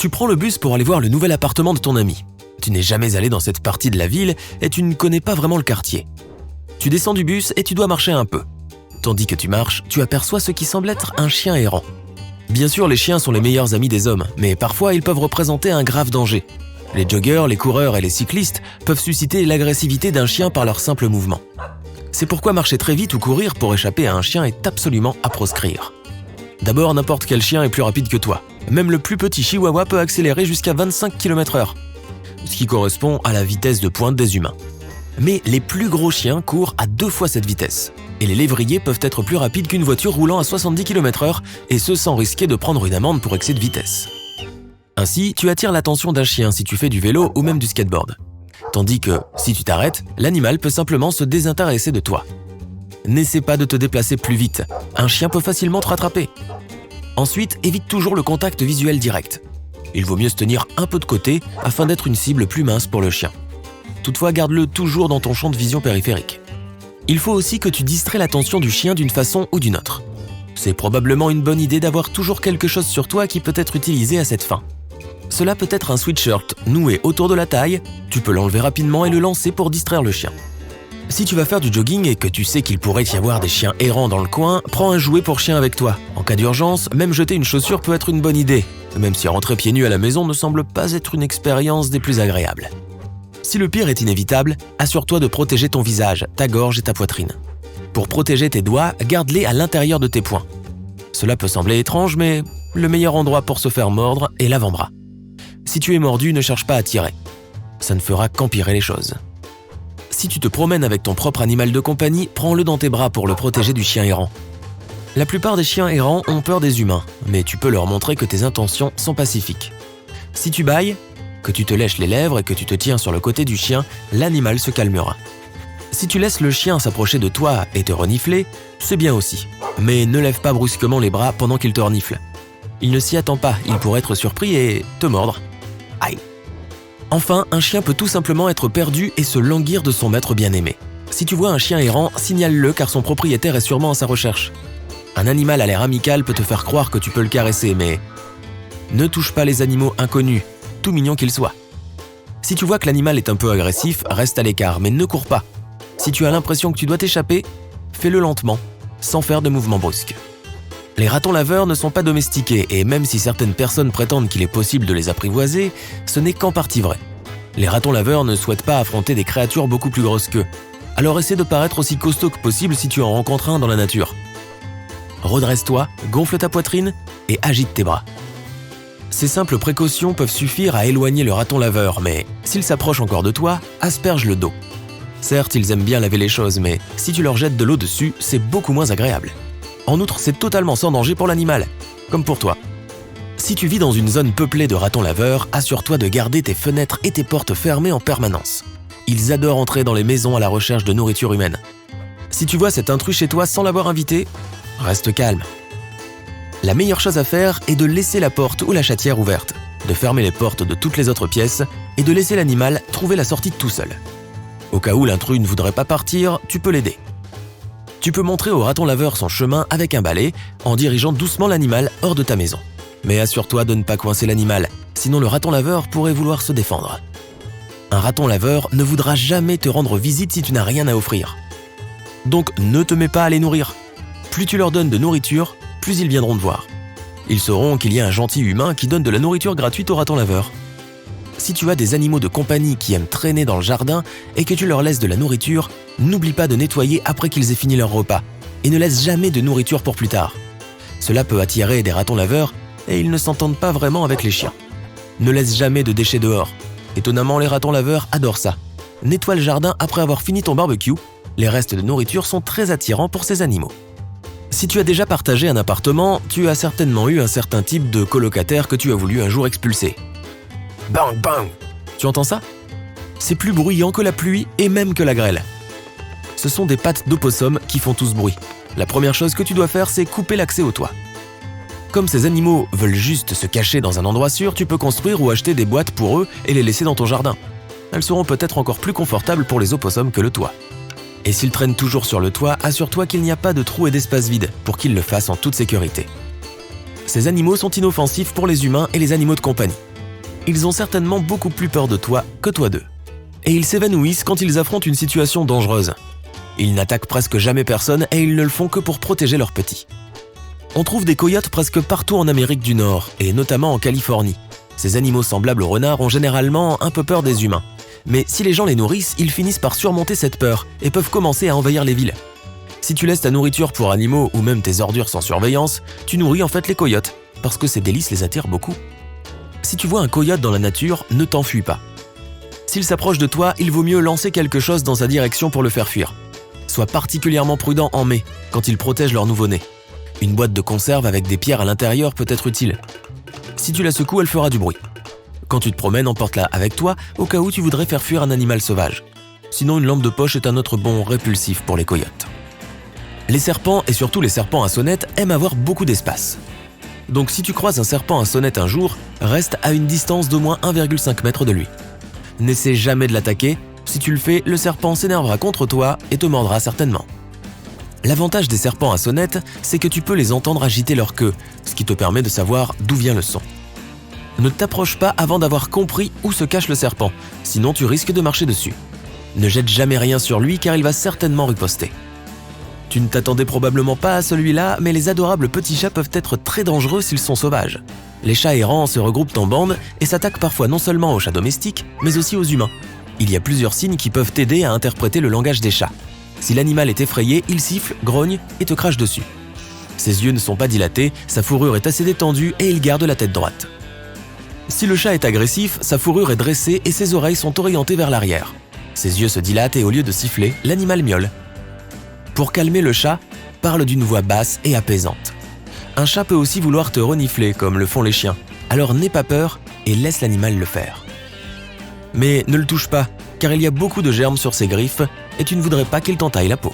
Tu prends le bus pour aller voir le nouvel appartement de ton ami. Tu n'es jamais allé dans cette partie de la ville et tu ne connais pas vraiment le quartier. Tu descends du bus et tu dois marcher un peu. Tandis que tu marches, tu aperçois ce qui semble être un chien errant. Bien sûr, les chiens sont les meilleurs amis des hommes, mais parfois ils peuvent représenter un grave danger. Les joggeurs, les coureurs et les cyclistes peuvent susciter l'agressivité d'un chien par leur simple mouvement. C'est pourquoi marcher très vite ou courir pour échapper à un chien est absolument à proscrire. D'abord, n'importe quel chien est plus rapide que toi. Même le plus petit chihuahua peut accélérer jusqu'à 25 km/h, ce qui correspond à la vitesse de pointe des humains. Mais les plus gros chiens courent à 2 fois cette vitesse. Et les lévriers peuvent être plus rapides qu'une voiture roulant à 70 km/h, et ce sans risquer de prendre une amende pour excès de vitesse. Ainsi, tu attires l'attention d'un chien si tu fais du vélo ou même du skateboard. Tandis que, si tu t'arrêtes, l'animal peut simplement se désintéresser de toi. N'essaie pas de te déplacer plus vite, un chien peut facilement te rattraper. Ensuite, évite toujours le contact visuel direct. Il vaut mieux se tenir un peu de côté afin d'être une cible plus mince pour le chien. Toutefois, garde-le toujours dans ton champ de vision périphérique. Il faut aussi que tu distrais l'attention du chien d'une façon ou d'une autre. C'est probablement une bonne idée d'avoir toujours quelque chose sur toi qui peut être utilisé à cette fin. Cela peut être un sweatshirt noué autour de la taille, tu peux l'enlever rapidement et le lancer pour distraire le chien. Si tu vas faire du jogging et que tu sais qu'il pourrait y avoir des chiens errants dans le coin, prends un jouet pour chien avec toi. En cas d'urgence, même jeter une chaussure peut être une bonne idée, même si rentrer pieds nus à la maison ne semble pas être une expérience des plus agréables. Si le pire est inévitable, assure-toi de protéger ton visage, ta gorge et ta poitrine. Pour protéger tes doigts, garde-les à l'intérieur de tes poings. Cela peut sembler étrange, mais le meilleur endroit pour se faire mordre est l'avant-bras. Si tu es mordu, ne cherche pas à tirer. Ça ne fera qu'empirer les choses. Si tu te promènes avec ton propre animal de compagnie, prends-le dans tes bras pour le protéger du chien errant. La plupart des chiens errants ont peur des humains, mais tu peux leur montrer que tes intentions sont pacifiques. Si tu bâilles, que tu te lèches les lèvres et que tu te tiens sur le côté du chien, l'animal se calmera. Si tu laisses le chien s'approcher de toi et te renifler, c'est bien aussi. Mais ne lève pas brusquement les bras pendant qu'il te renifle. Il ne s'y attend pas, il pourrait être surpris et te mordre. Aïe! Enfin, un chien peut tout simplement être perdu et se languir de son maître bien-aimé. Si tu vois un chien errant, signale-le car son propriétaire est sûrement à sa recherche. Un animal à l'air amical peut te faire croire que tu peux le caresser, mais ne touche pas les animaux inconnus, tout mignons qu'ils soient. Si tu vois que l'animal est un peu agressif, reste à l'écart, mais ne cours pas. Si tu as l'impression que tu dois t'échapper, fais-le lentement, sans faire de mouvements brusques. Les ratons laveurs ne sont pas domestiqués et même si certaines personnes prétendent qu'il est possible de les apprivoiser, ce n'est qu'en partie vrai. Les ratons laveurs ne souhaitent pas affronter des créatures beaucoup plus grosses qu'eux. Alors essaie de paraître aussi costaud que possible si tu en rencontres un dans la nature. Redresse-toi, gonfle ta poitrine et agite tes bras. Ces simples précautions peuvent suffire à éloigner le raton laveur, mais s'il s'approche encore de toi, asperge le dos. Certes, ils aiment bien laver les choses, mais si tu leur jettes de l'eau dessus, c'est beaucoup moins agréable. En outre, c'est totalement sans danger pour l'animal, comme pour toi. Si tu vis dans une zone peuplée de ratons laveurs, assure-toi de garder tes fenêtres et tes portes fermées en permanence. Ils adorent entrer dans les maisons à la recherche de nourriture humaine. Si tu vois cet intrus chez toi sans l'avoir invité, reste calme. La meilleure chose à faire est de laisser la porte ou la chatière ouverte, de fermer les portes de toutes les autres pièces et de laisser l'animal trouver la sortie tout seul. Au cas où l'intrus ne voudrait pas partir, tu peux l'aider. Tu peux montrer au raton laveur son chemin avec un balai en dirigeant doucement l'animal hors de ta maison. Mais assure-toi de ne pas coincer l'animal, sinon le raton laveur pourrait vouloir se défendre. Un raton laveur ne voudra jamais te rendre visite si tu n'as rien à offrir. Donc ne te mets pas à les nourrir. Plus tu leur donnes de nourriture, plus ils viendront te voir. Ils sauront qu'il y a un gentil humain qui donne de la nourriture gratuite au raton laveur. Si tu as des animaux de compagnie qui aiment traîner dans le jardin et que tu leur laisses de la nourriture, n'oublie pas de nettoyer après qu'ils aient fini leur repas et ne laisse jamais de nourriture pour plus tard. Cela peut attirer des ratons laveurs et ils ne s'entendent pas vraiment avec les chiens. Ne laisse jamais de déchets dehors. Étonnamment, les ratons laveurs adorent ça. Nettoie le jardin après avoir fini ton barbecue. Les restes de nourriture sont très attirants pour ces animaux. Si tu as déjà partagé un appartement, tu as certainement eu un certain type de colocataire que tu as voulu un jour expulser. Bang bang! Tu entends ça? C'est plus bruyant que la pluie et même que la grêle. Ce sont des pattes d'opossum qui font tout ce bruit. La première chose que tu dois faire, c'est couper l'accès au toit. Comme ces animaux veulent juste se cacher dans un endroit sûr, tu peux construire ou acheter des boîtes pour eux et les laisser dans ton jardin. Elles seront peut-être encore plus confortables pour les opossums que le toit. Et s'ils traînent toujours sur le toit, assure-toi qu'il n'y a pas de trou et d'espace vide pour qu'ils le fassent en toute sécurité. Ces animaux sont inoffensifs pour les humains et les animaux de compagnie. ils ont certainement beaucoup plus peur de toi que toi d'eux. Et ils s'évanouissent quand ils affrontent une situation dangereuse. Ils n'attaquent presque jamais personne et ils ne le font que pour protéger leurs petits. On trouve des coyotes presque partout en Amérique du Nord, et notamment en Californie. Ces animaux semblables aux renards ont généralement un peu peur des humains. Mais si les gens les nourrissent, ils finissent par surmonter cette peur et peuvent commencer à envahir les villes. Si tu laisses ta nourriture pour animaux ou même tes ordures sans surveillance, tu nourris en fait les coyotes, parce que ces délices les attirent beaucoup. Si tu vois un coyote dans la nature, ne t'enfuis pas. S'il s'approche de toi, il vaut mieux lancer quelque chose dans sa direction pour le faire fuir. Sois particulièrement prudent en mai, quand ils protègent leur nouveau-né. Une boîte de conserve avec des pierres à l'intérieur peut être utile. Si tu la secoues, elle fera du bruit. Quand tu te promènes, emporte-la avec toi au cas où tu voudrais faire fuir un animal sauvage. Sinon, une lampe de poche est un autre bon répulsif pour les coyotes. Les serpents, et surtout les serpents à sonnette, aiment avoir beaucoup d'espace. Donc si tu croises un serpent à sonnette un jour, reste à une distance d'au moins 1,5 m de lui. N'essaie jamais de l'attaquer, si tu le fais, le serpent s'énervera contre toi et te mordra certainement. L'avantage des serpents à sonnette, c'est que tu peux les entendre agiter leur queue, ce qui te permet de savoir d'où vient le son. Ne t'approche pas avant d'avoir compris où se cache le serpent, sinon tu risques de marcher dessus. Ne jette jamais rien sur lui car il va certainement riposter. Tu ne t'attendais probablement pas à celui-là, mais les adorables petits chats peuvent être très dangereux s'ils sont sauvages. Les chats errants se regroupent en bandes et s'attaquent parfois non seulement aux chats domestiques, mais aussi aux humains. Il y a plusieurs signes qui peuvent t'aider à interpréter le langage des chats. Si l'animal est effrayé, il siffle, grogne et te crache dessus. Ses yeux ne sont pas dilatés, sa fourrure est assez détendue et il garde la tête droite. Si le chat est agressif, sa fourrure est dressée et ses oreilles sont orientées vers l'arrière. Ses yeux se dilatent et au lieu de siffler, l'animal miaule. Pour calmer le chat, parle d'une voix basse et apaisante. Un chat peut aussi vouloir te renifler comme le font les chiens, alors n'aie pas peur et laisse l'animal le faire. Mais ne le touche pas, car il y a beaucoup de germes sur ses griffes et tu ne voudrais pas qu'il t'entaille la peau.